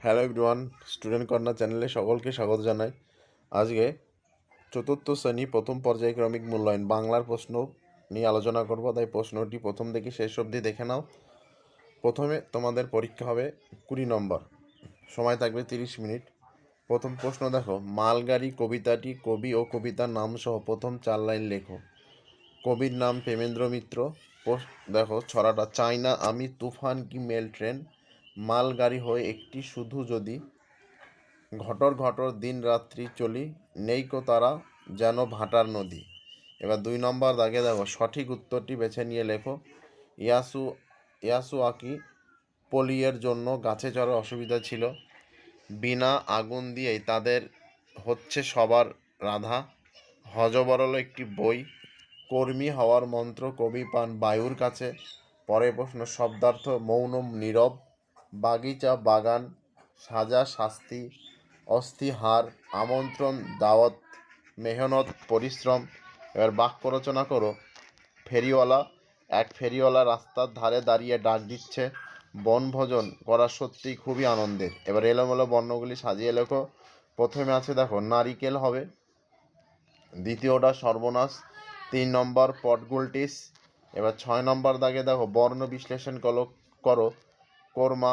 Hello everyone, student corner চ্যানেলে সকলকে স্বাগত জানাই। আজকে চতুর্থ শ্রেণী প্রথম পর্যায়ক্রমিক মূল্যায়ন বাংলার প্রশ্ন নিয়ে আলোচনা করব। তাই প্রশ্নটি প্রথম থেকে শেষ অবধি দেখে নাও। প্রথমে তোমাদের পরীক্ষা হবে 20 নম্বর, সময় থাকবে 30 মিনিট। প্রথম প্রশ্ন দেখো, মালগাড়ি কবিতাটি কবি ও কবিতার নাম সহ প্রথম 4 লাইন লেখো। কবির নাম প্রেমেন্দ্র মিত্র। দেখো ছড়াটা, চাই না আমি তুফান কি মেল ট্রেন, মালগাড়ি হয়ে একটি শুধু যদি, ঘটর ঘটর দিন রাত্রি চলি, নেইকো তারা যেন ভাটার নদী। এবার 2 নম্বর দাগে দেখো, সঠিক উত্তরটি বেছে নিয়ে লেখো। ইয়াসু ইয়াসুয়াকি পোলিওর জন্য গাছে চড়ার অসুবিধা ছিল, বিনা আগুন দিয়েই তাদের হচ্ছে সবার রাধা, হযবরল একটি বই, কর্মী হওয়ার মন্ত্র কবি পান বায়ুর কাছে। পরের প্রশ্ন, শব্দার্থ মৌন নীরব, বাগিচা বাগান, সাজা শাস্তি, অস্থি হার, আমন্ত্রণ দাওয়াত, মেহনত পরিশ্রম। এবার বাক্য রচনা করো। ফেরিওয়ালা, এক ফেরিওয়ালা রাস্তার ধারে দাঁড়িয়ে ডাক দিচ্ছে, বনভোজন করা সত্যি খুবই আনন্দের। এবার এলোমেলো বর্ণগুলি সাজিয়ে লেখো। প্রথমে আছে দেখো নারিকেল হবে, দ্বিতীয়টা সর্বনাশ, 3 নম্বর পটগুলটিস। এবার 6 নম্বর দাগে দেখো বর্ণ বিশ্লেষণ করো কর্মা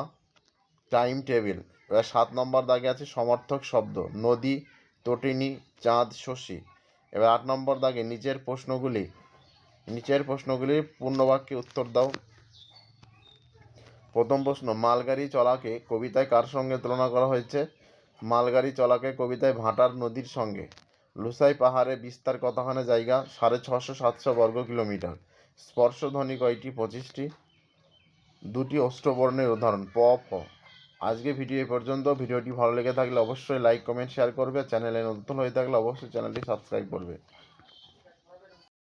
টাইম টেবিল। এবার 7 নম্বর দাগে আছে সমর্থক শব্দ, নদী, তটিনী, চাঁদ, শশী। এবার 8 নম্বর দাগে নিচের প্রশ্নগুলির পূর্ণবাক্যে উত্তর দাও। প্রথম প্রশ্ন, মালগাড়ি চলাকে কবিতায় কার সঙ্গে তুলনা করা হয়েছে? মালগাড়ি চলাকে কবিতায় ভাটার নদীর সঙ্গে। লুসাই পাহাড়ে বিস্তার কতখানি জায়গা? 650-700 বর্গ কিলোমিটার। স্পর্শধ্বনি কয়টি? 25টি। দুটি অষ্টবর্ণের উদাহরণ প ফ। আজকে ভিডিও এই পর্যন্ত। ভিডিওটি ভালো লেগে থাকলে অবশ্যই লাইক কমেন্ট শেয়ার করবে। চ্যানেলে নতুন হয়ে থাকলে অবশ্যই চ্যানেলটি সাবস্ক্রাইব করবে।